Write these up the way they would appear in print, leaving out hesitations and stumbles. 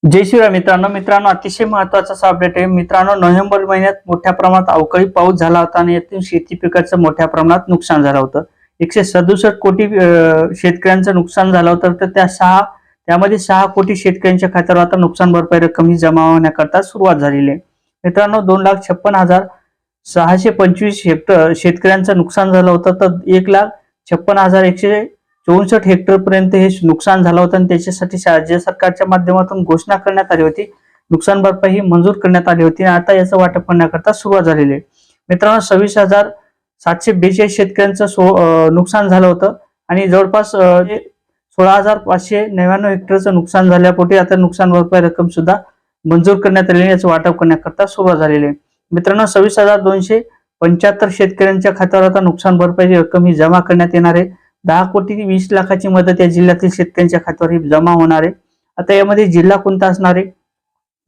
जय श्रीराम मित्रांनो अतिशय महत्त्वाचा असा अपडेट आहे मित्रांनो। नोव्हेंबर महिन्यात मोठ्या प्रमाणात अवकाळी पाऊस झाला होता आणि यातून शेती पिकाचं मोठ्या प्रमाणात नुकसान झालं होतं। 167 कोटी शेतकऱ्यांचं नुकसान झालं होतं। तर त्यामध्ये 6 कोटी शेतकऱ्यांच्या खात्यावर आता नुकसान भरपाई रक्कम ही जमा होण्याकरता सुरुवात झालेली आहे। मित्रांनो 2,56,625 हेक्टर शेतकऱ्यांचं नुकसान झालं होतं। तर 1,56,164 हेक्टर पर्यंत हे नुकसान झालं होतं आणि त्याच्यासाठी राज्य सरकारच्या माध्यमातून घोषणा करण्यात आली होती। नुकसान भरपाई ही मंजूर करण्यात आली होती आणि आता याचं वाटप करण्याकरता सुरुवात झालेली आहे। मित्रांनो 26,742 शेतकऱ्यांचं नुकसान झालं होतं आणि जवळपास 16,599 हेक्टरचं नुकसान झाल्यापोटी आता नुकसान भरपाई रक्कम सुद्धा मंजूर करण्यात आलेली, याचं वाटप करण्याकरता सुरुवात झालेली आहे। मित्रांनो 26,275 शेतकऱ्यांच्या खात्यावर आता नुकसान भरपाईची रक्कम ही जमा करण्यात येणार आहे। 10,20,00,000ची मदत या जिल्ह्यातील शेतकऱ्यांच्या खात्यावर ही जमा होणार आहे। आता यामध्ये जिल्हा कोणता असणार आहे,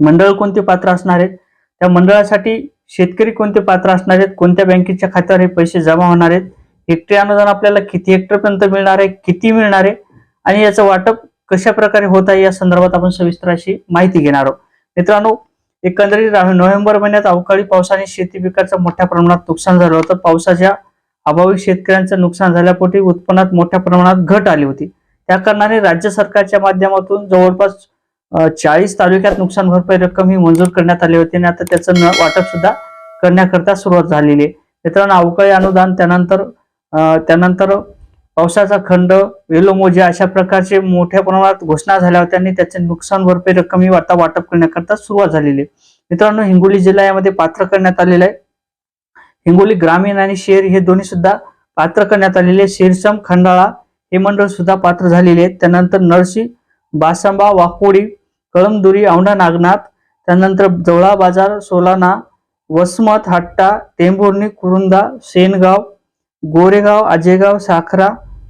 मंडळ कोणते पात्र असणार आहेत, त्या मंडळासाठी शेतकरी कोणते पात्र असणार आहेत, कोणत्या बँकेच्या खात्यावर हे पैसे जमा होणार आहेत, हेक्टरी अनुदान आपल्याला किती हेक्टर पर्यंत मिळणार आहे, किती मिळणार आहे आणि याचं वाटप कशा प्रकारे होत आहे या संदर्भात आपण सविस्तर अशी माहिती घेणार आहोत। मित्रांनो एकंदरीत नोव्हेंबर महिन्यात अवकाळी पावसाने शेती पिकाचं मोठ्या प्रमाणात नुकसान झालं होतं। पावसाच्या अभावी शेतकऱ्यांचं नुकसान झाल्यापोटी उत्पन्नात मोठ्या प्रमाणात घट आली होती। त्या कारणाने राज्य सरकारच्या माध्यमातून जवळपास 40 तालुक्यात नुकसान भरपाई रक्कम ही मंजूर करण्यात आली होती आणि आता त्याचं वाटप सुद्धा करण्याकरता सुरुवात झालेली आहे। मित्रांनो अवकाळी अनुदान त्यानंतर पावसाचा खंड, वेलोमोजा अशा प्रकारचे मोठ्या प्रमाणात घोषणा झाल्या होत्या आणि त्याचे नुकसान भरपाई रक्कम ही आता वाटप करण्याकरता सुरुवात झालेली आहे। मित्रांनो हिंगोली जिल्हा यामध्ये पात्र करण्यात आलेला आहे। हिंगोली ग्रामीण आणि शहर हे दोन्ही सुद्धा पात्र करण्यात आलेले। शिरसम, खंडाळा हे मंडळ सुद्धा पात्र झालेले आहेत। त्यानंतर नरसी, बासंबा, वाकोडी, कळमदुरी, औंढा नागनाथ, त्यानंतर जवळा बाजार, सोलाना, वसमत, हट्टा, टेंभुर्णी, कुरुंदा, सेनगाव, गोरेगाव, आजेगाव, साखरा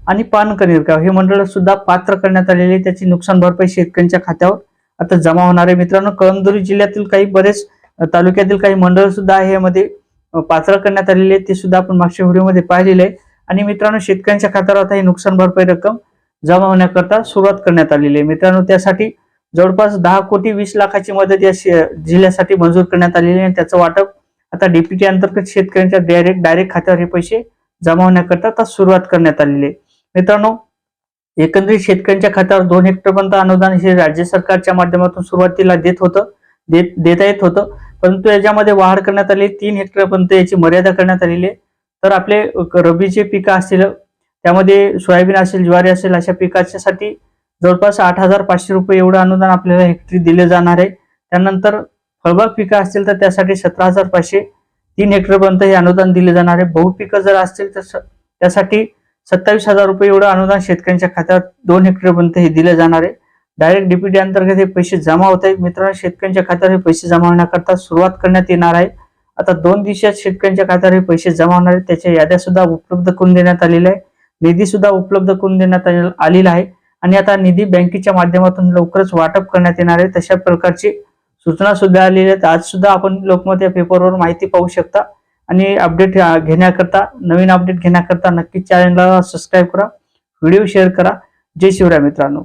आणि पानकनेरगाव हे मंडळ सुद्धा पात्र करण्यात आलेले। त्याची नुकसान भरपाई शेतकऱ्यांच्या खात्यावर आता जमा होणार आहे। मित्रांनो कळमदुरी जिल्ह्यातील काही बरेच तालुक्यातील काही मंडळ सुद्धा आहे यामध्ये पात्र करण्यात आलेले, ते सुद्धा आपण मागच्या व्हिडिओमध्ये पाहिलेले आहे। आणि मित्रांनो शेतकऱ्यांच्या खात्यावर आता ही नुकसान भरपाई रक्कम जमा होण्याकरता सुरुवात करण्यात आलेली आहे। मित्रांनो त्यासाठी जवळपास 10,20,00,000ची मदत या जिल्ह्यासाठी मंजूर करण्यात आलेली आहे। त्याचं वाटप आता डीपीटी अंतर्गत शेतकऱ्यांच्या डायरेक्ट खात्यावर हे पैसे जमा होण्याकरता आता सुरुवात करण्यात आलेली आहे। मित्रांनो एकंदरीत शेतकऱ्यांच्या खात्यावर 2 हेक्टर पर्यंत अनुदान हे राज्य सरकारच्या माध्यमातून सुरुवातीला देता येत होतं, परंतु याच्यामध्ये वाढ करण्यात आली। 3 हेक्टर पर्यंत याची मर्यादा करण्यात आलेली आहे। तर आपले रब्बीचे पिकं असतील, त्यामध्ये सोयाबीन असेल, ज्वारी असेल, अशा पिकाच्यासाठी जवळपास 8,500 रुपये एवढं अनुदान आपल्याला हेक्टरी दिले जाणार आहे। त्यानंतर फळबाग पिकं असतील तर त्यासाठी 17,500 3 हेक्टर पर्यंत हे अनुदान दिले जाणार आहे। बहुपिकं जर असतील तर त्यासाठी 27,000 रुपये एवढं अनुदान शेतकऱ्यांच्या खात्यात 2 हेक्टर पर्यंत हे दिले जाणार आहे। डायरेक्ट डीपीटी अंतर्गत हे पैसे जमा होत आहेत। मित्रांनो शेतकऱ्यांच्या खात्यावर हे पैसे जमा होण्याकरता सुरुवात करण्यात येणार आहे। आता 2 दिवसात शेतकऱ्यांच्या खात्यावर हे पैसे जमा होणार आहेत। त्याच्या याद्या सुद्धा उपलब्ध करून देण्यात आलेल्या आहे, निधी सुद्धा उपलब्ध करून देण्यात आलेला आहे आणि आता निधी बँकेच्या माध्यमातून लवकरच वाटप करण्यात येणार आहे। तशा प्रकारची सूचना सुद्धा आलेल्या आहेत। आज सुद्धा आपण लोकमत या पेपरवर माहिती पाहू शकता आणि अपडेट घेण्याकरता, नवीन अपडेट घेण्याकरता नक्की चॅनलला सबस्क्राईब करा, व्हिडिओ शेअर करा। जय शिवराय मित्रांनो।